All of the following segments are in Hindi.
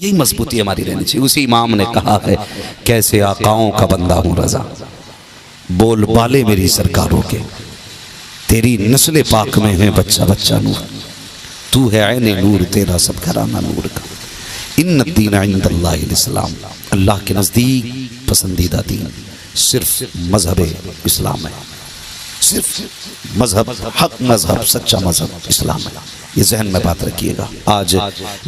यही मजबूती हमारी रहनी चाहिए। उसी इमाम ने कहा है, कैसे आकाओं का बंदा हूँ रजा, बोल बाले मेरी सरकारों के, तेरी नस्ल पाक में है बच्चा बच्चा नूर, तू है ऐने नूर, तेरा सब घराना नूर का। इन्न दीन इंदल्लाहिल इस्लाम, अल्लाह के नज़दीक पसंदीदा दीन सिर्फ मजहब इस्लाम है, सिर्फ मजहब, हक मजहब, सच्चा मजहब इस्लाम है। ये जहन में बात रखिएगा। आज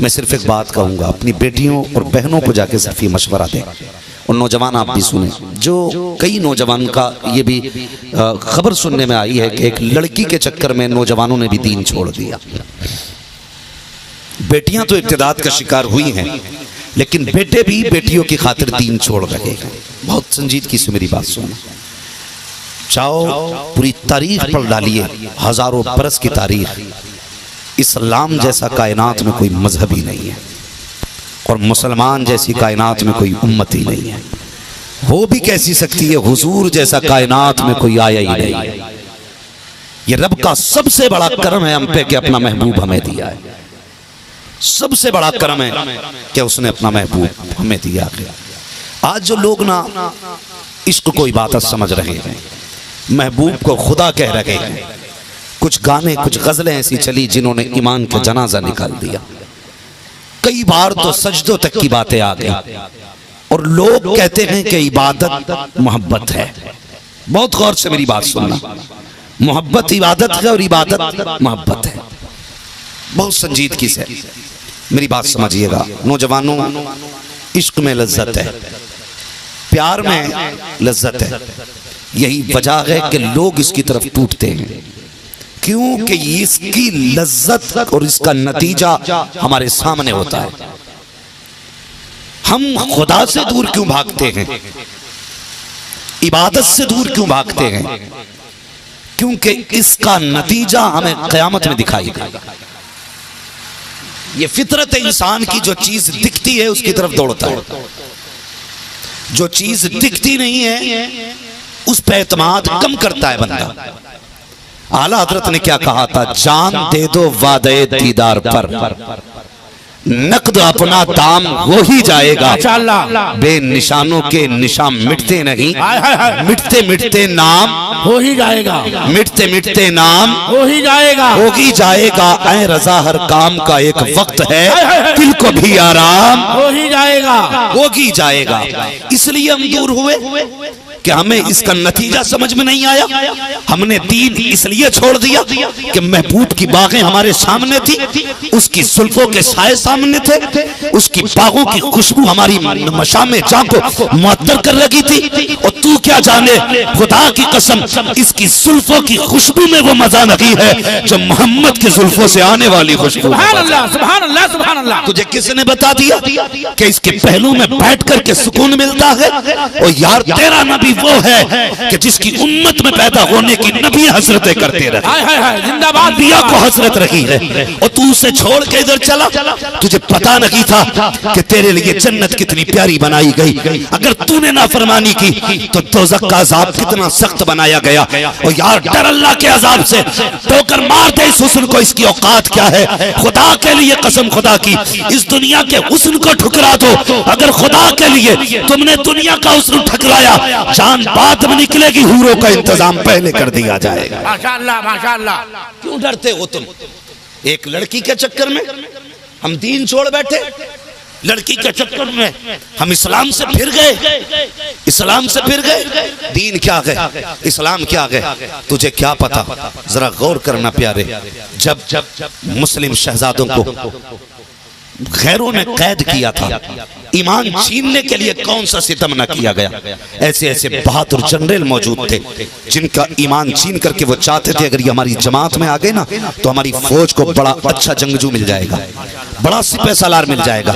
मैं सिर्फ एक बात कहूँगा, अपनी बेटियों और बहनों को जाके सिर्फ ये मशवरा दें, और नौजवान आप भी सुने, जो कई नौजवान का ये भी खबर सुनने में आई है कि एक लड़की के चक्कर में नौजवानों ने भी दीन छोड़ दिया। बेटियां तो इब्तिदात का शिकार हुई हैं, लेकिन बेटे भी बेटियों की खातिर दीन छोड़ रहे हैं। बहुत संजीदगी से मेरी बात सुनो, चाहो पूरी तारीख पढ़ डालिए, हजारों बरस की तारीख, इस्लाम जैसा कायनात में कोई मजहब ही नहीं है, और मुसलमान जैसी कायनात में कोई उम्मत ही नहीं है। हो भी कैसी सकती है, हुजूर जैसा कायनात में कोई आया ही नहीं। ये रब का सबसे बड़ा करम है हम पे कि अपना महबूब हमें दिया है। सबसे बड़ा करम है कि उसने अपना महबूब हमें दिया है। आज जो लोग ना इश्क को इबादत समझ रहे हैं, महबूब को खुदा कह रहे हैं, कुछ गाने कुछ गजलें ऐसी चली जिन्होंने ईमान का जनाजा निकाल दिया। कई बार तो सजदों तक की बातें आ गई, और लोग कहते हैं कि इबादत मोहब्बत है। बहुत गौर से मेरी बात सुनना, मोहब्बत इबादत है और इबादत मोहब्बत है। बहुत संजीदगी से मेरी बात समझिएगा। नौजवानों, इश्क में लज्जत है, प्यार में लज्जत है। यही वजह है कि लोग इसकी तरफ टूटते हैं, क्योंकि इसकी लज्जत और इसका नतीजा हमारे सामने होता है। हम खुदा से दूर क्यों भागते हैं, इबादत से दूर क्यों भागते हैं? क्योंकि इसका नतीजा हमें क़यामत में दिखाई देगा। ये फितरत इंसान की, जो चीज दिखती है उसकी तरफ दौड़ता है, जो चीज दिखती नहीं है उस पे एतमाद कम करता है बंदा। आला हजरत ने क्या कहा था, जान दे दो वादे दीदार पर, नकद अपना दाम हो ही जाएगा। बेनिशानों के निशान मिटते नहीं, मिटते मिटते नाम हो ही जाएगा, मिटते मिटते नाम हो ही जाएगा, हो ही जाएगा। ऐ रजा हर काम का एक वक्त है, दिल को भी आराम हो ही जाएगा, हो ही जाएगा। इसलिए हम दूर हुए कि हमें इसका नतीजा समझ में नहीं आया। हमने दीन इसलिए छोड़ दिया कि महबूब की बागें हमारे सामने थी, उसकी जुल्फों के साए सामने थे, उसकी बागों की खुशबू हमारी मशामे जान को मुअत्तर कर रही थी। और तू क्या जाने, खुदा की कसम, इसकी जुल्फों की खुशबू में वो मजा नहीं है जो मोहम्मद की जुल्फों से आने वाली खुशबू। सुभान अल्लाह, सुभान अल्लाह, सुभान अल्लाह। तुझे किसने बता दिया कि इसके पहलू में बैठ कर के सुकून मिलता है? और यार, तेरा नबी वो है कि जिसकी उम्मत में पैदा होने की नबी हसरतें करते रहे, जिंदाबाद, दिया को हसरत रखी है, और तू उसे छोड़ के इधर चला। तुझे पता नहीं था कि तेरे लिए जन्नत कितनी प्यारी बनाई गई। अगर तूने नाफरमानी की तो दोज़ख का अज़ाब कितना सख्त बनाया गया। और यार, डर अल्लाह के अज़ाब से, ठोकर मार दे इस हुस्न को, इसकी औकात क्या है। खुदा के लिए कसम खुदा की, इस दुनिया के हुस्न को ठुकरा दो। अगर खुदा के लिए तुमने दुनिया का हुस्न ठुकराया, जान बाद में निकलेगी, हूरों का इंतजाम पहले कर दिया जाएगा। माशाअल्लाह, माशाअल्लाह। क्यों डरते हो तुम? एक लड़की के चक्कर में हम दीन छोड़ बैठे, लड़की के चक्कर में हम इस्लाम से फिर गए, इस्लाम से फिर गए। दीन क्या गए, इस्लाम क्या गए, तुझे क्या पता? जरा गौर करना प्यारे, जब मुस्लिम शहजादों को गैरों ने कैद किया था, ईमान छीनने के लिए कौन सा सितम न किया गया। ऐसे ऐसे बहादुर जनरल मौजूद थे जिनका ईमान छीन करके वो चाहते थे अगर ये हमारी जमात में आ गए ना तो हमारी फौज को बड़ा अच्छा जंगजू मिल जाएगा, बड़ा सिपह सालार मिल जाएगा।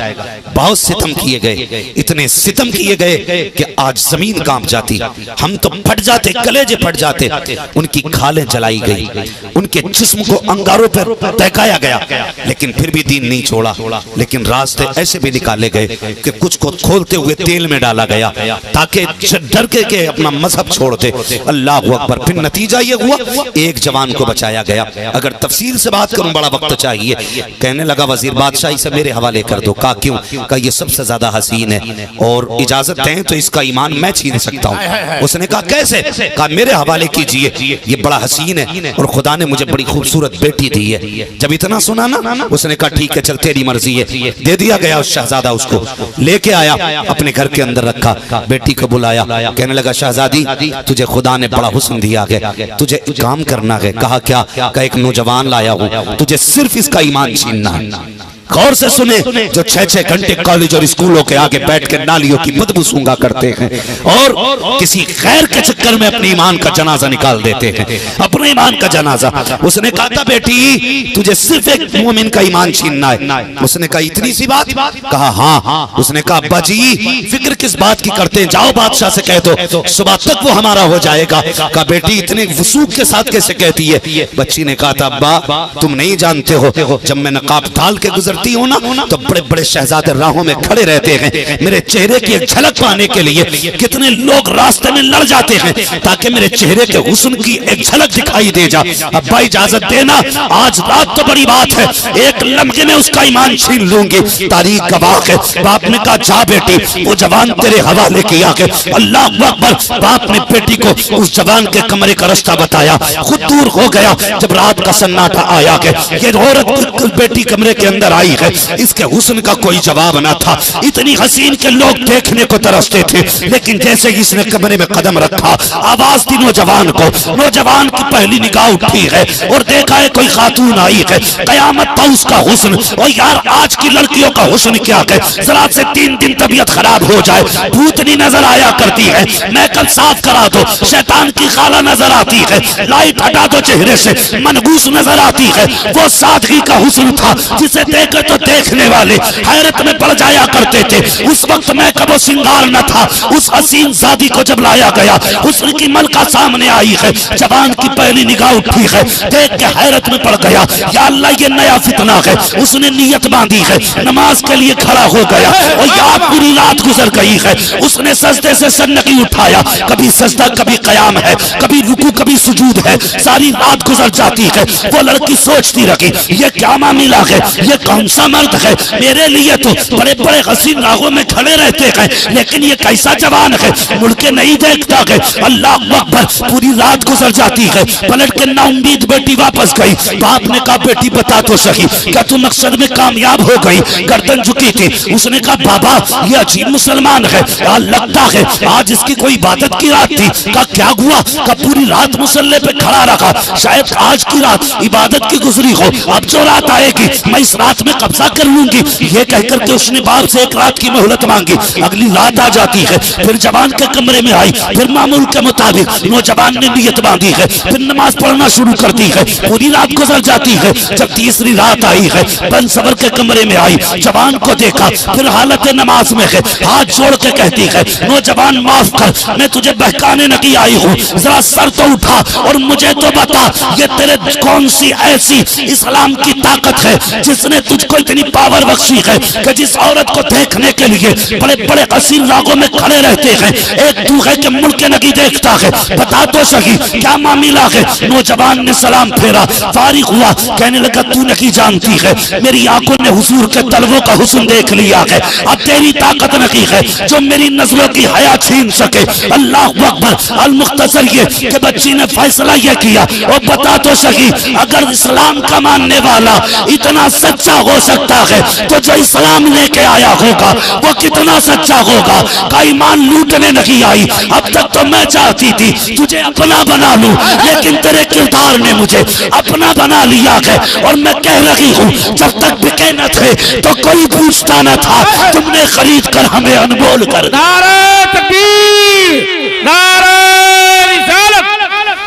बहुत सितम किए गए, इतने सितम किए गए कि आज जमीन कांप जाती, हम तो फट जाते, कलेजे फट जाते। उनकी खालें जलाई गई, उनके जिस्म को अंगारों पर तहकाया गया, लेकिन फिर भी दीन नहीं छोड़ा। लेकिन रास्ते ऐसे भी निकाले गए कि कुछ को खोलते हुए तेल में डाला गया ताकि डर के अपना मजहब छोड़ दे। अल्लाह अकबर। फिर नतीजा ये हुआ, एक जवान को बचाया गया। अगर तफसील से बात करूं बड़ा वक्त चाहिए। कहने लगा वजीर, बात बादशाही से मेरे हवाले कर दो। कहा क्यों? कहा ये सबसे ज्यादा हसीन है और इजाजत दें तो इसका ईमान मैं छीन सकता हूँ। उसने कहा कैसे? कहा मेरे हवाले कीजिए, ये बड़ा हसीन है और खुदा ने मुझे बड़ी खूबसूरत बेटी दी है। जब इतना सुना ना उसने कहा ठीक है चल तेरी मर्जी है। दे दिया गया उस शहजादा, उसको लेके आया अपने घर के अंदर रखा, बेटी को बुलाया, कहने लगा शहजादी तुझे खुदा ने बड़ा हुस्न दिया है, तुझे काम करना है। कहा क्या? कहा एक नौजवान लाया हूँ, तुझे सिर्फ इसका ईमान छीनना है। गौर से सुने, जो 6-6 घंटे कॉलेज और स्कूलों के आगे बैठ के नालियों की बदबू सूंघा करते हैं और किसी गैर के चक्कर में अपने ईमान का जनाजा निकाल देते हैं, अपने ईमान का जनाजा। उसने कहा था बेटी तुझे सिर्फ एक मोमिन का ईमान छीनना है। उसने कहा इतनी सी बात? कहा हाँ। उसने कहा अब्बा जी फिक्र किस बात की करते हैं, जाओ बादशाह से कह दो सुबह तक वो हमारा हो जाएगा। कहा बेटी इतने वसूख के साथ कैसे कहती है? बच्ची ने कहा था अब्बा तुम नहीं जानते हो, जब मैं नकाब डाल के गुजरती हूँ ना तो बड़े बड़े शहजादे राहों में खड़े रहते हैं, मेरे चेहरे की एक झलक पाने के लिए कितने लोग रास्ते में लड़ जाते हैं ताकि मेरे चेहरे के हुस्न की एक झलक दिखाई दे जा। अब्बा इजाजत देना, आज रात तो बड़ी बात है, एक लम्हे में उसका ईमान छीन लूंगी। तारीख गवाह है। बाप ने कहा जा बेटी वो जवान तेरे हवाले किया के। अल्लाह अकबर। बाप ने बेटी को उस जवान के कमरे का रास्ता बताया, खुद दूर हो गया। जब रात का सन्नाटा आया के ये औरत बेटी कमरे के अंदर आई है, इसके हुस्न का कोई जवाब ना था। इतनी हसीन के लोग देखने को तरसते थे, लेकिन जैसे ही इसने कमरे में कदम रखा आवाज दी नौजवान को। नौजवान की पहली निगाह उठी है और देखा है कोई खातून आई है, कयामत था उसका हुस्न। और यार आज की लड़कियों का हुस्न क्या है, जरा से 3 दिन तबीयत खराब हो जाए भूतनी नजर आया करती है, मेकअप साफ करा दो शैतान की खाला नजर आती है, लाइट हटा दो चेहरे से मनगूस नजर आती है। वो सादगी का हुस्न था जिसे देख तो देखने वाले हैरत में पड़ जाया करते थे। उस वक्त मैं कबो सिंगार न था। उस हसीन जादी को जब लाया गया हुस्न की मलका सामने आई है, जवान की पहली निगाह उठी है, देख के हैरत में पड़ गया, या अल्लाह ये नया फितना है। उसने नियत बांधी है, नमाज के लिए खड़ा हो गया और यार पूरी रात गुजर गई है। उसने सजदे से सर नहीं उठाया, कभी सजदा कभी कयाम है, कभी रुकू कभी सुजूद है, सारी रात गुजर जाती है। वो लड़की सोचती रही ये क्या मामला है, ये कौन सा मर्द है, मेरे लिए तो बड़े बड़े हसीन राहों में खड़े रहते हैं, लेकिन ये कैसा जवान है, मुड़ के नहीं देखता है। अल्लाह अकबर। पूरी रात गुजर जाती है, पलट के नाउम्मीद बेटी वापस गई। बाप ने कहा बेटी बता तो सही, क्या तू मकसद में कामयाब हो गई? गर्दन झुकी थी। उसने कहा बाबा ये अजीब मुसलमान है, लगता है आज इसकी कोई इबादत की रात थी। कहा क्या हुआ? कहा पूरी रात मुसल्ले पे खड़ा रखा, शायद आज की रात इबादत की गुजरी हो, अब जो रात आएगी मैं इस रात में कब्जा कर लूंगी। ये कहकर के उसने बाप से एक रात की मोहलत मांगी। अगली रात आ जाती है, फिर जवान के कमरे में आई, फिर मामूल के मुताबिक नौजवान ने नियत बांधी है, फिर नमाज पढ़ना शुरू कर दी है। पूरी रात गुजर जाती है। जब तीसरी रात आई है, बन सबर के कमरे में आई, जवान को देखा, फिर हालत नमाज में है, हाथ जोड़ के कहती है नौजवान माफ कर, मैं तुझे बहकाने नहीं आई हूँ, जरा सर तो उठा और मुझे तो बता ये तेरे कौन सी ऐसी इस्लाम की ताकत है जिसने तुझको इतनी पावर बख्शी है कि जिस औरत को देखने के लिए बड़े बड़े हसीन रागों में खड़े रहते हैं, एक तू है कि मुड़ के नहीं देखता है, बता तो सही क्या मामला है। नौजवान ने सलाम फेरा, फारिग हुआ, कहने लगा तू नहीं जानती है, मेरी आंखों ने हुजूर के तलवों का हुस्न देख लिया है, अब तेरी ताकत नहीं है जो मेरी नजरों की हया छीन सके। अल्लाह अकबर। अल मुख्तसर ये कि बच्ची ने फैसला ये किया, और बता तो सही अगर इस्लाम का मानने वाला इतना सच्चा हो सकता है तो जो इस्लाम लेके आया होगा वो कितना सच्चा होगा। का ईमान लूटने नहीं आई, अब तक तो मैं चाहती थी तुझे अपना बना लूं, लेकिन तेरे किरदार ने मुझे अपना बना लिया है। और मैं कह रही हूँ जब तक बिके न थे तो कोई पूछता न था, तुमने खरीद कर हमें अनमोल कर। नारे तकबीर, नारे रिसालत,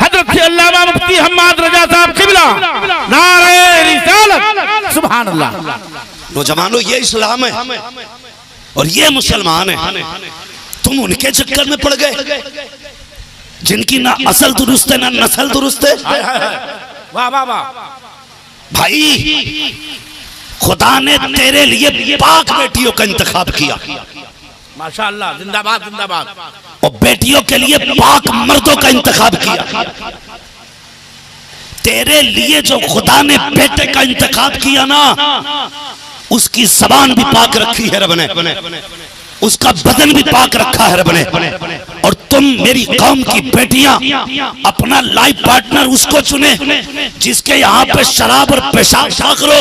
हजरत अल्लामा मुफ्ती हम्माद रजा साहब किबला, नारे रिसालत, सुभान अल्लाह। नौजवानों ये इस्लाम है और ये मुसलमान है, तुम उनके चक्कर में पड़ गए जिनकी ना असल दुरुस्त है ना नस्ल दुरुस्त है। वाह वाह वाह भाई, खुदा ने तेरे लिए पाक बेटियों का इंतखाब किया, माशाअल्लाह, जिंदाबाद जिंदाबाद, और बेटियों के लिए पाक मर्दों का इंतखाब किया। तेरे लिए जो खुदा ने बेटे का इंतखाब किया ना, उसकी जबान भी पाक रखी है रब ने, उसका बदन भी पाक रखा है रब ने। और तुम मेरी कौम की बेटियां अपना लाइफ पार्टनर उसको चुने जिसके यहाँ पे शराब और पेशाब ना करो।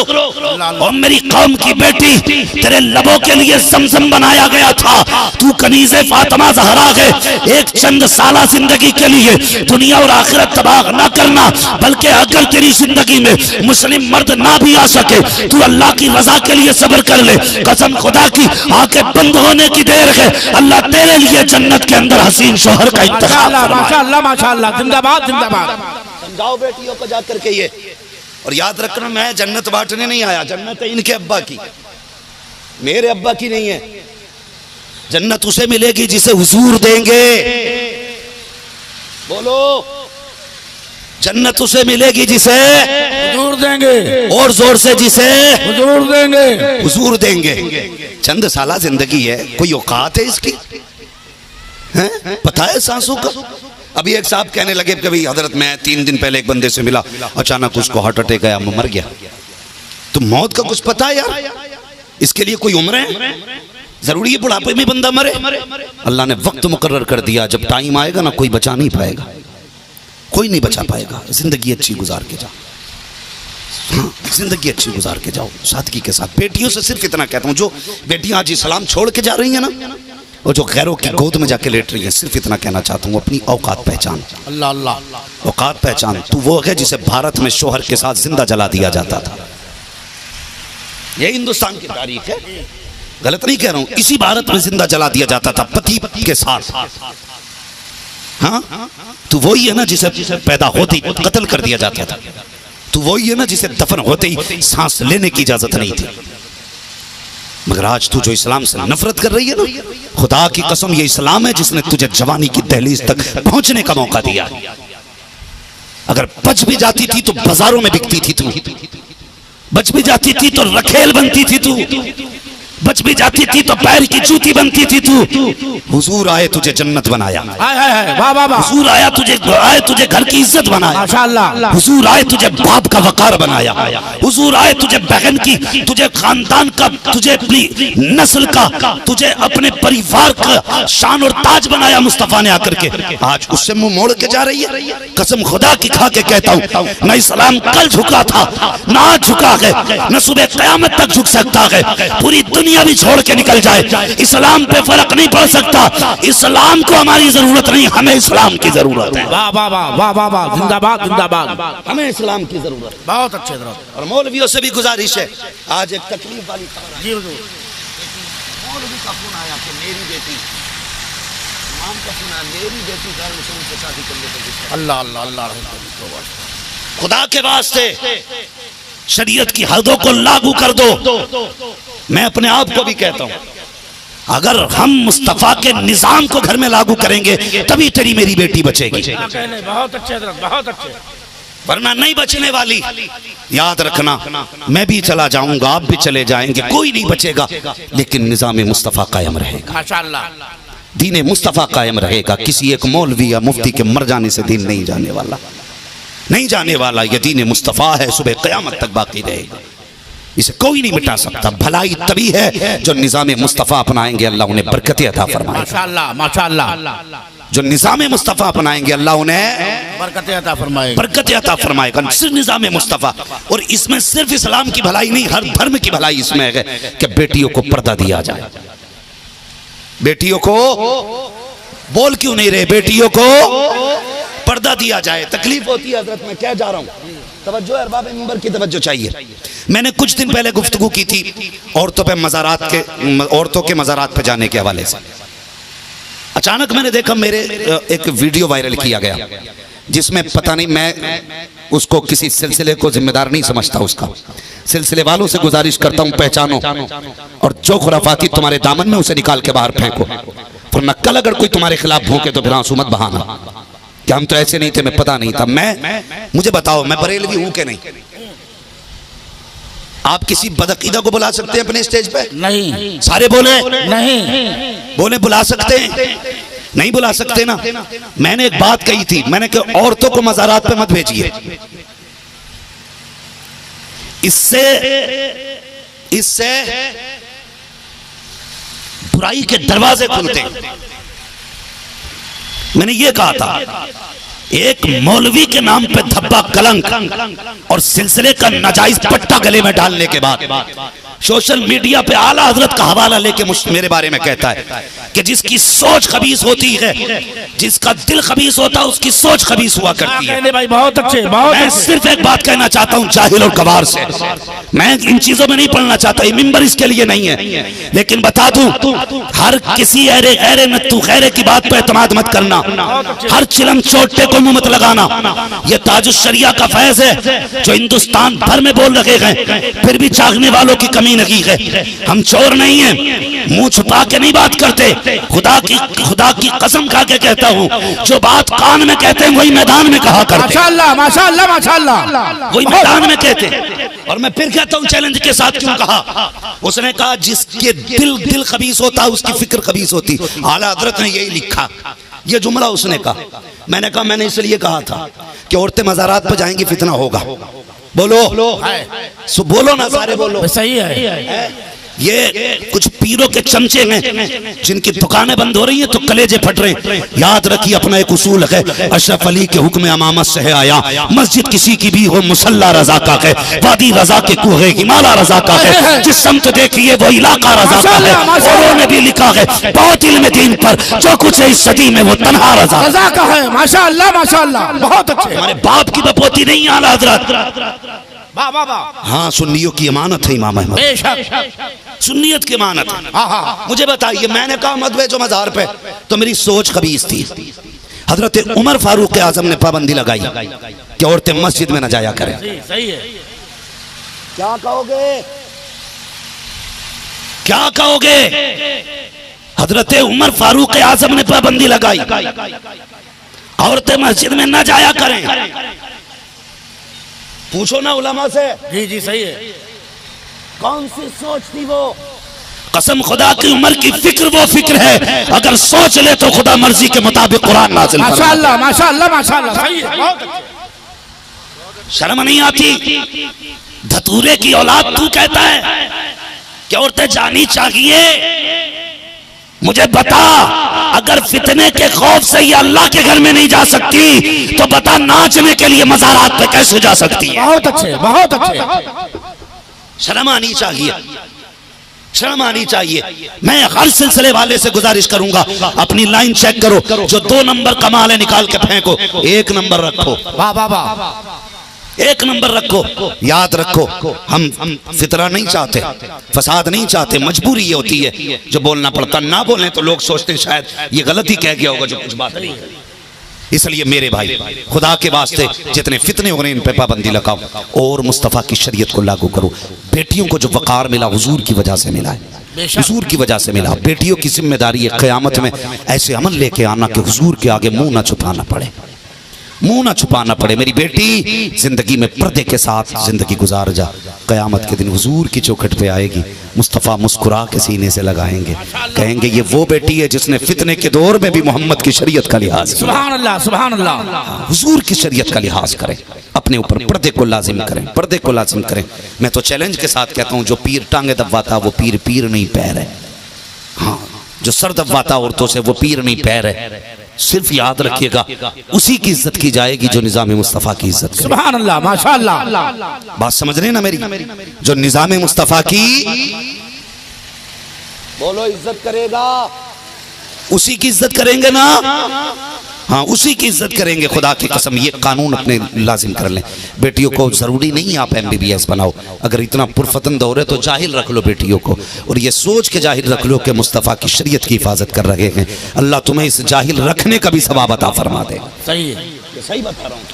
और मेरी कौम की बेटी, तेरे लबों के लिए समसम बनाया गया था, तू कनीज़े फातिमा ज़हरा के एक चंद साला जिंदगी के लिए दुनिया और आखिरत तबाह ना करना, बल्कि अगर तेरी जिंदगी में मुस्लिम मर्द ना भी आ सके, तू अल्लाह की रजा के लिए सब्र कर ले। कसम खुदा की, आंखें बंद होने की देर है, अल्लाह तेरे लिए जन्नत के अंदर हसीन शोहर का इंतखाब। माशाअल्लाह माशाअल्लाह, जिंदाबाद जिंदाबाद। समझाओ बेटियों को जाकर के ये, और याद रखना मैं जन्नत बांटने नहीं आया, जन्नत है इनके अब्बा की, मेरे अब्बा की नहीं है। जन्नत उसे मिलेगी जिसे हुजूर देंगे। बोलो, जन्नत उसे मिलेगी जिसे हुजूर देंगे, और जोर से जिसे हुजूर देंगे, हुजूर देंगे। चंद साला जिंदगी है, कोई औकात है इसकी? हैं? पता है सांसों का? अभी एक साहब कहने लगे कि भाई हजरत मैं 3 दिन पहले एक बंदे से मिला, अचानक उसको हार्ट अटैक आया, मर गया। तो मौत का कुछ पता है यार? इसके लिए कोई उम्र है? जरूरी है बुढ़ापे में बंदा मरे? अल्लाह ने वक्त मुकर्रर कर दिया, जब टाइम आएगा ना कोई बचा नहीं पाएगा, कोई नहीं बचा पाएगा। जिंदगी अच्छी गुजार के जाओ, हाँ, जिंदगी अच्छी गुजार के जाओ सादगी के साथ। बेटियों से सिर्फ इतना कहता हूँ, जो बेटियां आज इस्लाम छोड़ के जा रही हैं ना, और जो गैरों की गोद में जाके लेट रही हैं, सिर्फ इतना कहना चाहता हूँ, अपनी औकात पहचान। अल्लाह अल्लाह, औकात पहचान। तू वो है जिसे भारत में शोहर के साथ जिंदा जला दिया जाता था। ये हिंदुस्तान की तारीख है, गलत नहीं कह रहा हूँ। इसी भारत में जिंदा जला दिया जाता था पति के साथ। हाँ, तू वही है ना जिसे पैदा होते ही कत्ल कर दिया जाता था। तू वही है ना जिसे दफन होते ही सांस लेने की इजाजत नहीं थी। मगर आज तू जो इस्लाम से नफरत कर रही है ना, खुदा की कसम ये इस्लाम है जिसने तुझे जवानी की दहलीज तक पहुंचने का मौका दिया। अगर बच भी जाती थी तो बाजारों में बिकती थी तू, बच भी जाती थी तो रखेल बनती थी तू, बच भी जाती थी तो पैर की जूती बनती थी तू। हुजूर आए तुझे जन्नत बनाया, वाह वाह वाह। हुजूर आया तुझे घर की इज्जत बनाया, माशाअल्लाह। हुजूर आए तुझे बाप का वकार बनाया, हुजूर आए तुझे बहन की, तुझे खानदान का, तुझे अपनी नस्ल का, तुझे अपने परिवार का शान और ताज बनाया मुस्तफा ने आकर के। आज उससे मुंह मोड़ के जा रही है। कसम खुदा की खा के कहता हूँ, न इस्लाम कल झुका था, ना आज झुका है, न सुबह क़यामत तक झुक सकता है। पूरी दुनिया भी छोड़ के निकल जाए, इस्लाम पे फर्क नहीं पड़ सकता। इस्लाम को हमारी जरूरत नहीं, हमें इस्लाम की जरूरत है। वाह वाह वाह वाह वाह वाह, जिंदाबाद जिंदाबाद। हमें इस्लाम की जरूरत है। बहुत अच्छे तरह। और मौलवियों से भी गुजारिश है, आज एक तकलीफ वाली खबर जी हुजूर। मौलवी का फोन आया कि मेरी बेटी, इमाम का फोन आया, मेरी बेटी गैर मुस्लिम से शादी करने को। अल्लाह अल्लाह अल्लाह, खुदा के वास्ते शरीयत की हदों को लागू कर दो। मैं अपने आप को भी कहता हूं, अगर हम मुस्तफा के निजाम को घर में लागू करेंगे तभी तेरी मेरी बेटी बचेगी, बहुत अच्छे तरह, बहुत अच्छे, वरना नहीं बचने वाली। याद रखना, मैं भी चला जाऊंगा, आप भी चले जाएंगे, कोई नहीं बचेगा, लेकिन निजाम मुस्तफा कायम रहेगा। माशाअल्लाह, दीन मुस्तफा कायम रहेगा। किसी एक मौलवी या मुफ्ती के मर जाने से दीन नहीं जाने वाला, नहीं जाने वाला। ये दीन मुस्तफा है, सुबह क़यामत तक बाकी रहेगा, इसे कोई नहीं मिटा सकता। भलाई तभी है जो निज़ाम मुस्तफा अपनाएंगे, अल्लाह उन्हें बरकत अता फरमाएगा। माशाअल्लाह माशाअल्लाह, जो निज़ाम मुस्तफा अपनाएंगे अल्लाह उन्हें बरकत अता फरमाएगा, बरकत अता फरमाएगा। सिर्फ निज़ाम मुस्तफा, और इसमें सिर्फ इस्लाम की भलाई नहीं, हर धर्म की भलाई इसमें है कि बेटियों को पर्दा दिया जाए। बेटियों को बोल क्यों नहीं रहे, बेटियों को पर्दा दिया जाए। तकलीफ होती है हजरत, मैं क्या जा रहा हूँ, तवज्जो अरबाब मिंबर की तवज्जो चाहिए। मैंने कुछ दिन पहले गुफ्तगू की थी औरतों पे औरतों के मज़ारात पे जाने के हवाले से। अचानक मैंने देखा मेरे एक वीडियो वायरल किया गया जिसमें पता नहीं, मैं उसको किसी सिलसिले को जिम्मेदार नहीं समझता, उसका सिलसिले वालों से गुजारिश करता हूँ पहचानो, और जो खुराफाती तुम्हारे दामन में उसे निकाल के बाहर फेंको, वरना कल अगर कोई तुम्हारे खिलाफ भौंके तो फिर आंसू मत बहाना कि हम तो ऐसे नहीं थे, मैं पता नहीं था। मुझे बताओ, मैं बरेलवी हूं कि नहीं? आप किसी बदअकीदा को बुला सकते हैं अपने स्टेज पे? नहीं। सारे बोले नहीं, बोले बुला सकते हैं? नहीं बुला सकते ना। मैंने एक बात कही थी, मैंने कहा औरतों को मज़ारात पे मत भेजिए, इससे इससे बुराई के दरवाजे खुलते हैं। मैंने ये कहा था, एक मौलवी के नाम पे धब्बा कलंक और सिलसिले का नाजायज पट्टा गले में डालने के बाद सोशल मीडिया पे आला हजरत का हवाला लेके मेरे बारे में कहता है कि जिसकी सोच खबीस होती है, जिसका दिल खबीस होता है, उसकी सोच खबीस हुआ करती है। भाई बहुत अच्छे, बहुत मैं सिर्फ एक बात कहना चाहता हूं जाहिल और गवार से, मैं इन चीजों में नहीं पढ़ना चाहता, ये मिंबर इसके लिए नहीं है, लेकिन बता दूं हर किसी ऐरे ऐरे नत्तू खैरे की बात पे एतमाद मत करना, हर चिलम चोटे को मुंह मत लगाना। ये ताजुश शरिया का फैज है जो हिंदुस्तान भर में बोल रखे हैं, फिर भी चाहने वालों की कमी नहीं है। हम चोर नहीं हैं, मुंह छुपा के नहीं बात करते। खुदा की कसम खा के कहता हूं, जो बात कान में कहते हैं वही मैदान में कहा करते। माशाअल्लाह माशाअल्लाह माशाअल्लाह, वही मैदान में कहते। और मैं फिर कहता हूं चैलेंज के साथ क्यों कहा, उसने कहा जिसके दिल खबीस होता है उसकी फिक्र खबीस होती। आला हजरत ने यही लिखा, ये जुमला उसने कहा। मैंने कहा मैंने इसलिए कहा था कि औरतें मज़ारात पर जाएंगी, फितना होगा। बोलो बोलो ना, सारे बोलो। सही है। ये कुछ पीरों के चमचे हैं जिनकी दुकानें बंद हो रही हैं तो कलेजे फट रहे हैं। याद रखिए अपना एक उसूल है, अशरफ अली के हुक्म अमामत से है आया, मस्जिद किसी की भी हो मुसल्ला रजा का है, वादी रजा के कुहे हिमाला रजा का है, जिस समत देखिए वो इलाका रजा का है। उन्होंने भी लिखा है बहुत इल्म दीन पर, जो कुछ है इस सदी में वो तन्हा रजा का है। माशाअल्लाह माशाअल्लाह, बहुत अच्छे। हमारे बाप की बपोती नहीं आला हजरत। हाँ, सुन्नियों की अमानत है इमाम अहमद, सुन्नियत की अमानत है। मुझे बताइए, मैंने कहा मत भेजो मज़ार पे, तो मेरी सोच खबीस थी। हजरत उमर फारूक आजम ने पाबंदी लगाई कि औरतें मस्जिद में न जाया करें। सही है। क्या कहोगे, क्या कहोगे? हजरत उमर फारूक आजम ने पाबंदी लगाई, औरतें मस्जिद में न जाया करें। पूछो ना उलमा से। जी जी सही है। कौन सी सोच थी वो? कसम खुदा की उम्र की फिक्र वो फिक्र है, अगर सोच ले तो खुदा मर्जी के मुताबिक कुरान नाज़िल फरमाए। माशाअल्लाह माशाअल्लाह माशाअल्लाह, सही है। शर्म नहीं आती? धतूरे की औलाद तू कहता है कि औरतें जानी चाहिए। मुझे बता, अगर फितने के खौफ से ये अल्लाह के घर में नहीं जा सकती तो बता नाचने के लिए मज़ारात पे कैसे जा सकती है? बहुत अच्छे, बहुत अच्छे। शर्म आनी चाहिए, शर्म आनी चाहिए। मैं हर सिलसिले वाले से गुजारिश करूंगा, अपनी लाइन चेक करो, जो 2 नंबर कमाल है निकाल के फेंको, 1 नंबर रखो। वाह वाह वाह, 1 नंबर रखो। याद रखो, हम फितरा नहीं चाहते, फसाद नहीं चाहते, मजबूरी ये होती है जो बोलना पड़ता। ना बोलें तो लोग सोचते हैं शायद ये गलती कह गया होगा जो कुछ बात नहीं। इसलिए मेरे भाई, खुदा के वास्ते जितने फितने हो रहे हैं इन पे पाबंदी लगाओ और मुस्तफ़ा की शरीयत को लागू करो। बेटियों को जो वक़ार मिला हुजूर की वजह से मिला है, हुजूर की वजह से मिला। बेटियों की जिम्मेदारी है क़यामत में ऐसे अमल लेके आना कि हुजूर के आगे मुंह ना छुपाना पड़े, मुंह ना छुपाना पड़े। मेरी बेटी जिंदगी में पर्दे के साथ जिंदगी गुजार जा, क़यामत के दिन हुजूर की चौखट पे आएगी, मुस्तफ़ा मुस्कुरा के सीने से लगाएंगे, कहेंगे ये वो बेटी है जिसने फितने के दौर में भी मोहम्मद की शरीयत का लिहाज किया। सुभान अल्लाह सुभान अल्लाह। हुजूर की शरीयत का लिहाज करें, अपने ऊपर पर्दे को लाजिम करें, पर्दे को लाजिम करें। मैं तो चैलेंज के साथ कहता हूँ, जो पीर टांगे दबवाता वो पीर नहीं पैर है। हाँ, जो सर दबवाता औरतों से वो पीर नहीं पैर है। सिर्फ याद रखिएगा, उसी की इज्जत की जाएगी जो निज़ाम मुस्तफ़ा की इज्जत करे। सुभान अल्लाह माशाअल्लाह। बात समझ रहे ना मेरी? जो निज़ाम मुस्तफ़ा की बोलो इज्जत करेगा, उसी की इज्जत करेंगे ना। हाँ, उसी की इज्जत करेंगे, खुदा की कसम। ये कानून अपने लाजिम कर लें। बेटियों को जरूरी नहीं आप MBBS बनाओ, अगर इतना पुरफतन दौर है तो जाहिल रख लो बेटियों को, और ये सोच के जाहिल रख लो कि मुस्तफ़ा की शरीयत की हिफाजत कर रहे हैं। अल्लाह तुम्हें इस जाहिल रखने का भी सवाब अता फरमा दे। सही है, सही बता रहा हूँ।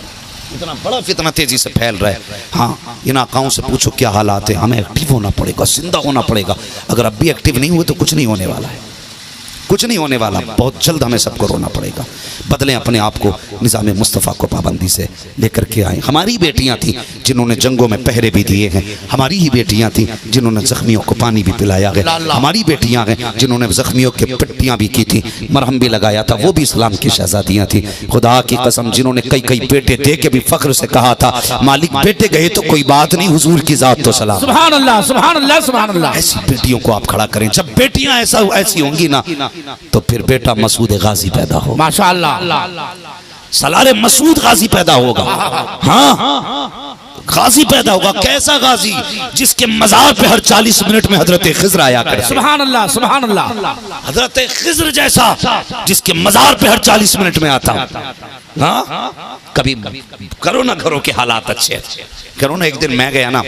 इतना बड़ा फितना तेजी से फैल रहा है। हाँ, इन आकाओं से पूछो क्या हालात है। हमें एक्टिव होना पड़ेगा, जिंदा होना पड़ेगा। अगर अब भी एक्टिव नहीं हुए तो कुछ नहीं होने वाला है, कुछ नहीं होने वाला, बहुत जल्द हमें सबको रोना पड़ेगा। बदलें अपने आप को, निज़ाम मुस्तफ़ा को पाबंदी से लेकर के आए। हमारी बेटियां थी जिन्होंने जंगों में पहरे भी दिए हैं, हमारी ही बेटियां थी जिन्होंने जख्मियों को पानी भी पिलाया है, हमारी बेटियां हैं जिन्होंने जख्मियों की पट्टियां भी की थी, मरहम भी लगाया था, वो भी इस्लाम की शहजादियां थी। खुदा की कसम, जिन्होंने कई कई बेटे दे के भी फख्र से कहा था मालिक बेटे गए तो कोई बात नहीं, हुजूर की जात तो सलाम। सुभान अल्लाह, सुभान अल्लाह, सुभान अल्लाह। ऐसी बेटियों को आप खड़ा करें। जब बेटियां ऐसी होंगी ना तो फिर बेटा मसूद गाजी पैदा हो, माशाअल्लाह, सलारे मसूद गाजी पैदा होगा। हाँ, गाजी पैदा होगा। कैसा गाजी? जिसके मजार पे हर 40 मिनट में हजरत खिज़र आया करे। सुभान अल्लाह, सुभान अल्लाह। हजरत खिज़र जैसा जिसके मजार पे हर 40 मिनट में आता। हाँ, कभी करो ना घरों के हालात अच्छे करो ना। एक दिन मैं गया ना,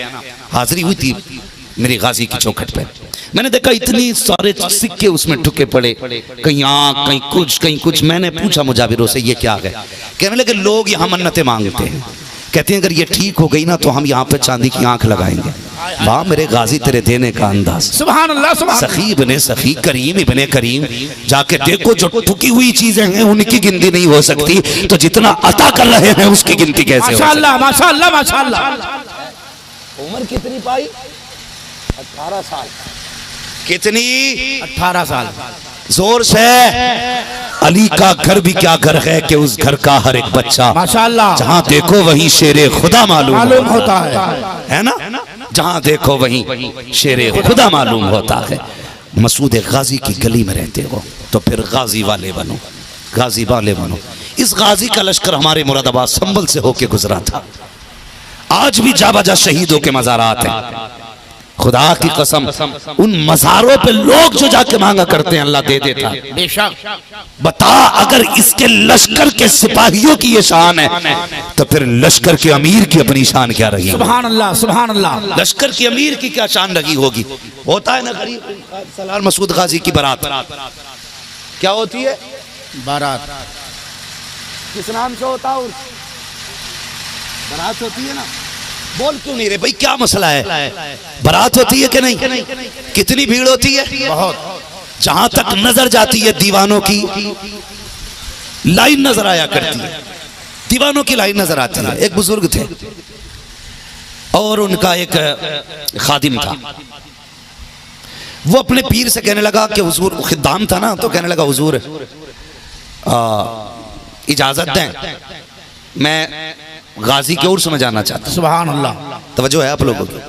हाजिरी हुई थी मेरी गाजी की चौखट पे, मैंने देखा इतनी सारे सिक्के उसमें ठुके पड़े, कहीं आँख कहीं कुछ। मैंने पूछा मुजाबिरों से ये क्या है? कहने लगे लोग यहाँ मन्नतें मांगते हैं, कहते हैं अगर ये ठीक हो गई ना तो हम यहाँ पे चांदी की आंख लगाएंगे। वाह मेरे गाजी तेरे देने का अंदाज। सुभान अल्लाह, सुभान। सखी इब्ने सखी, करीम इब्ने करीम, जाके देखो जो ठुकी हुई चीजें हैं उनकी गिनती नहीं हो सकती, तो जितना अता कर रहे हैं उसकी गिनती कैसे हो सकती? माशाअल्लाह, माशाअल्लाह, माशाअल्लाह। उम्र कितनी पाई? 18 साल। कितनी? 18 साल। जोर से। अली का घर भी क्या घर है कि उस घर का हर एक बच्चा माशाअल्लाह जहाँ देखो वहीं शेरे खुदा मालूम होता है ना? जहाँ देखो वहीं शेरे खुदा मालूम होता है। मसूद गाजी की गली में रहते हो तो फिर गाजी वाले बनो, गाजी वाले बनो। इस गाजी का लश्कर हमारे मुरादाबाद संभल से होके गुजरा था। आज भी जाबाजा शहीदों के मज़ारात हैं। खुदा की कसम, उन मज़ारों पे लोग जो जाके मांगा करते हैं अल्लाह दे देता। बेशक। बता, अगर इसके लश्कर के सिपाहियों की ये शान है तो फिर लश्कर के अमीर की अपनी शान क्या रही? सुभान अल्लाह, सुभान अल्लाह। लश्कर की अमीर की क्या शान रही होगी? होता है ना गरीब सलार मसूद गाजी की बारात, क्या होती है? बारात किस नाम से होता है? बारात होती है ना। बोल क्यों नहीं रहे भाई, क्या मसला है? बारात होती है कि नहीं? कितनी भीड़ होती है? बहुत। जहां तक नजर जाती है दीवानों की लाइन नजर आया करती है, दीवानों की लाइन नजर आती है। एक बुजुर्ग थे और उनका एक खादिम था। वो अपने पीर से कहने लगा कि हुजूर, खिद्दाम था ना, तो कहने लगा हुजूर इजाजत दें, मैं गाजी की ओर से मैं जाना चाहता हूं। सुभान अल्लाह। तवज्जो है आप लोगों की?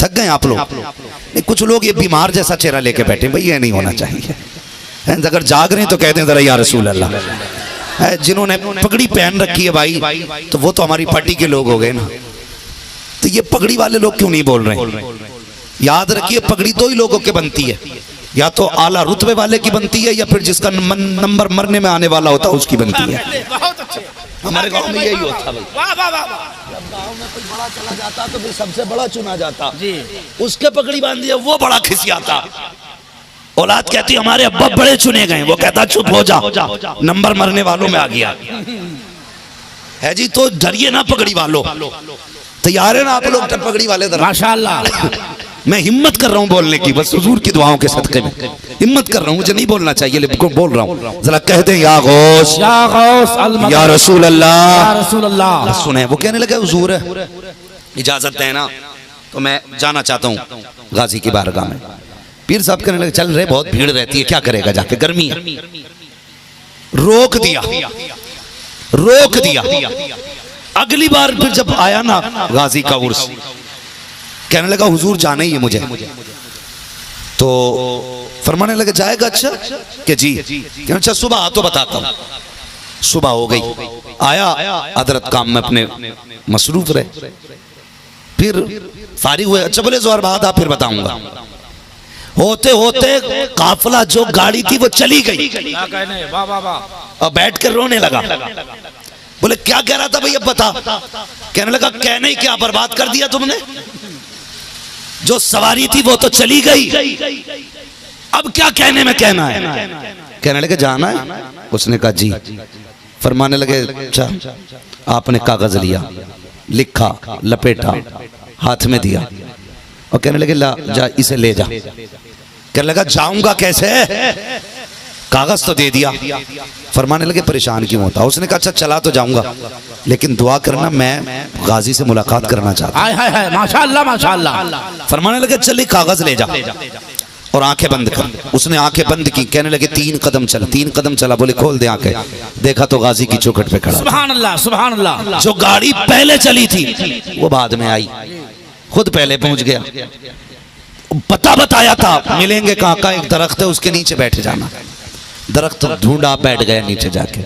थक गए आप लोग? नहीं, कुछ लोग ये बीमार जैसा चेहरा लेके बैठे, भाई ये नहीं होना चाहिए। अगर जाग रहे हैं तो कहते हैं जरा या रसूल अल्लाह। जिन्होंने पगड़ी पहन रखी है भाई, तो वो तो हमारी पार्टी के लोग हो गए ना। तो ये पगड़ी वाले लोग क्यों नहीं बोल रहे? याद रखिए, पगड़ी दो ही लोगों के बनती है, या तो आला रुतबे वाले की बनती है या फिर जिसका नंबर मरने में आने वाला होता है उसकी बनती है। हमारे गांव में यही होता भाई। वाह वाह वाह। जब गांव में कोई बड़ा चला जाता तो फिर सबसे बड़ा चुना जाता जी। उसके पगड़ी बांध दिया, वो बड़ा खिसियाता। औलाद कहती हमारे अब्बा बड़े चुने गए, वो कहता चुप हो जा, नंबर मरने वालों में आ गया है जी। तो डरिए ना पगड़ी वालों, तैयार है ना आप लोग पगड़ी वाले? माशाअल्लाह। मैं हिम्मत कर रहा हूँ बोलने की, बस हुजूर की दुआओं के सदके में हिम्मत कर रहा हूँ। मुझे नहीं बोलना चाहिए लेकिन बोल रहा हूँ। जरा कहते हैं या गौस, या रसूल अल्लाह, या रसूल अल्लाह। सुने वो कहने लगे हुजूर इजाजत देना, तो मैं जाना चाहता हूँ गाजी की बारगाह में। पीर साहब कहने लगे चल रहे, बहुत भीड़ रहती है, क्या करेगा जाके, गर्मी है। रोक दिया, रोक दिया। अगली बार फिर जब आया ना गाजी का उर्स, कहने लगा हुजूर जाना ही है मुझे। तो फरमाने लगे जाएगा? अच्छा कि जी। कहने अच्छा सुबह आ तो बताता हूँ। सुबह हो गई, आया, हजरत काम में अपने मसरूफ रहे। फिर फारिग हुए, अच्छा बोले जोहर बाद आप फिर बताऊंगा। होते होते काफिला जो गाड़ी थी वो चली गई और बैठ कर रोने लगा। बोले क्या कह रहा था भैया बता? कहने लगा कहने ही क्या, बर्बाद कर दिया तुमने। जो सवारी थी वो तो चली गई, अब क्या कहने में कहना है? कहने लगे जाना है? उसने कहा जी। फरमाने लगे अच्छा। आपने कागज लिया, लिखा, लपेटा, हाथ में दिया और कहने लगे ला जा, इसे ले जा। कहने लगा जाऊंगा कैसे, कागज तो दे दिया। फरमाने लगे परेशान क्यों होता। उसने कहा अच्छा चला तो जाऊंगा, लेकिन दुआ करना मैं गाजी से मुलाकात करना चाहता हूं। हाय हाय हाय, माशाअल्लाह माशाअल्लाह। फरमाने लगे चल कागज ले जा और आंखें बंद कर। उसने आंखें बंद की, कहने लगे 3 कदम चल। 3 कदम चला, बोले खोल दे आंखें। देखा तो गाजी की चौखट पे खड़ा। सुभान अल्लाह सुभान अल्लाह। जो गाड़ी पहले चली थी वो बाद में आई, खुद पहले पहुंच गया। पता बताया था मिलेंगे कहाँ का, एक दरख्त है उसके नीचे बैठ जाना। दरख्त ढूंढा, बैठ गया नीचे जाके।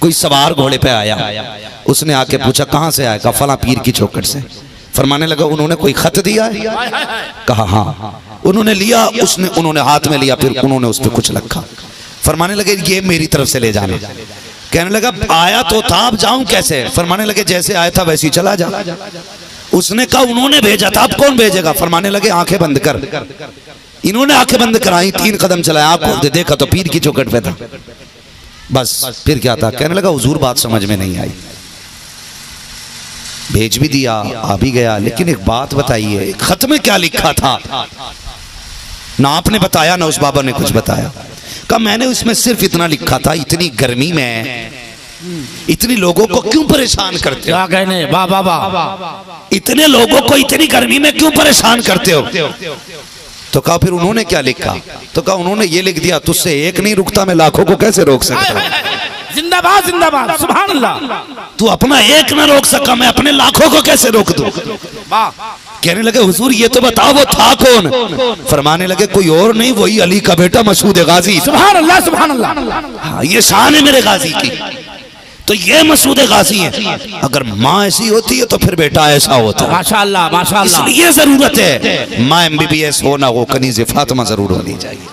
कोई सवार घोड़े पे आया, उसने आके पूछा कहाँ से आया, कहा फला पीर की चौखट से। फरमाने लगा उन्होंने कोई खत दिया है, कहा हाँ। उन्होंने लिया, उन्होंने हाथ में लिया, फिर उन्होंने उस पर कुछ लिखा। फरमाने लगे ये मेरी तरफ से ले जाना। कहने लगा आया तो था, अब जाऊं कैसे। फरमाने लगे जैसे आया था वैसे ही चला जा। उसने कहा उन्होंने भेजा था, अब कौन भेजेगा। फरमाने लगे आंखें बंद कर। इन्होंने आंखें बंद कराई, 3 कदम चलाया, आंख खोल दे, देखा तो पीर की चौखट पे था। बस फिर क्या था। कहने लगा हुजूर बात समझ में नहीं आई, भेज भी दिया, आ भी गया, लेकिन एक बात बताइए खत में क्या लिखा था। ना आपने बताया ना उस बाबा ने कुछ बताया। कहा मैंने उसमें सिर्फ इतना लिखा था, इतनी गर्मी में इतनी लोगों को क्यों परेशान करते हो। क्या कहने, वाह वाह वाह। इतने लोगों को इतनी गर्मी में क्यों परेशान करते हो। तो कहा फिर उन्होंने क्या लिखा। तो कहा उन्होंने ये लिख दिया तुझसे एक नहीं रुकता, मैं लाखों को कैसे रोक सकता हूं। जिंदाबाद जिंदाबाद, सुभान अल्लाह। तू अपना एक न रोक सका, मैं अपने लाखों को कैसे रोक दूं। वाह। कहने लगे हुजूर ये तो बताओ वो था कौन। फरमाने लगे कोई और नहीं, वही अली का बेटा मसूद गाजी। सुभान अल्लाह सुभान अल्लाह। हाँ ये शान है मेरे गाजी की, तो ये मसूद गाजी है। अगर माँ ऐसी होती है तो फिर बेटा ऐसा होता है। माशाअल्लाह माशाअल्लाह। इसलिए जरूरत है माँ MBBS हो ना हो, कनीज़े फातिमा जरूर होनी चाहिए।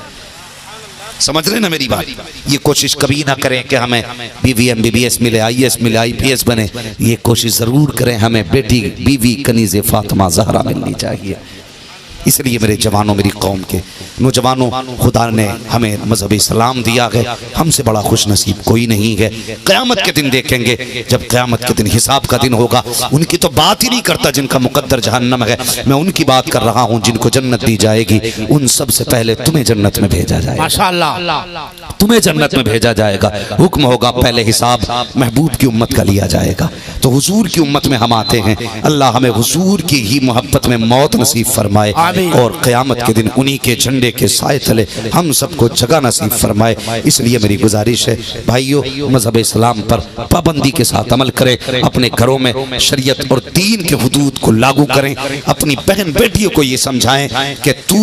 समझ रहे ना मेरी बात। ये कोशिश कभी ना करें कि हमें बीवी MBBS मिले, IAS मिले, IPS बने। ये कोशिश जरूर करें हमें बेटी बीवी कनीज़े फातिमा ज़हरा मिलनी चाहिए। इसलिए मेरे जवानों, मेरी कौम के नौजवानों, खुदा ने हमें मज़हब इस्लाम दिया है, हमसे बड़ा खुश नसीब कोई नहीं है। क़यामत के दिन देखेंगे, जब क़यामत के दिन हिसाब का दिन होगा, उनकी तो बात ही नहीं करता जिनका मुकद्दर जहन्नम है। मैं उनकी बात कर रहा हूँ जिनको जन्नत दी जाएगी। उन सब से पहले तुम्हें जन्नत में भेजा जाएगा, माशाअल्लाह। तुम्हें जन्नत में भेजा जाएगा। हुक्म होगा पहले हिसाब महबूब की उम्मत का लिया जाएगा। तो हुजूर की उम्मत में हम आते हैं। अल्लाह हमें हुजूर की ही मोहब्बत में मौत नसीब फरमाए और क़यामत के दिन उन्हीं के झंडे के साए तले हम सबको जगह नसीब फरमाए। इसलिए मेरी गुजारिश है भाइयों, मज़हब इस्लाम पर पाबंदी के साथ अमल करें, अपने घरों में शरीयत और दीन के हुदूद को लागू करें। अपनी बहन बेटियों को ये समझाएं कि तू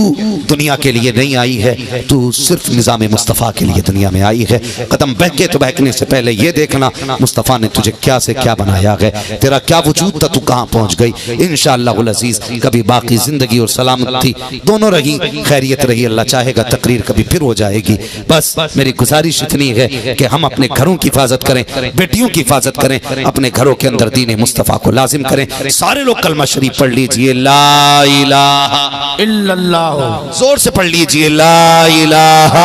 दुनिया के लिए नहीं आई है, तू सिर्फ निज़ाम मुस्तफ़ा के लिए दुनिया में आई है। कदम बहके तो बहकने से पहले ये देखना मुस्तफ़ा ने तुझे क्या से क्या बनाया है, तेरा क्या वजूद था, तू कहाँ पहुँच गई। इंशाअल्लाह अज़ीज़ कभी बाकी ज़िंदगी और सलामती दोनों रही, खैरियत रही। अल्लाह चाहेगा तकरीर कभी फिर हो जाएगी। बस मेरी गुजारिश इतनी है कि हम अपने घरों की हिफाजत करें, बेटियों की हिफाजत करें, अपने घरों के अंदर दीन मुस्तफ़ा को लाजिम करें। सारे लोग कलमा शरीफ पढ़ लीजिए, ला इलाहा इल्लल्लाह। जोर से पढ़ लीजिए, ला इलाहा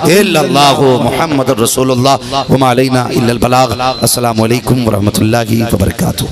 इल्लल्लाह मुहम्मदुर रसूलुल्लाह व मा अलैना इल्लल बलाग। अस्सलामु अलैकुम व रहमतुल्लाहि व बरकातुहू।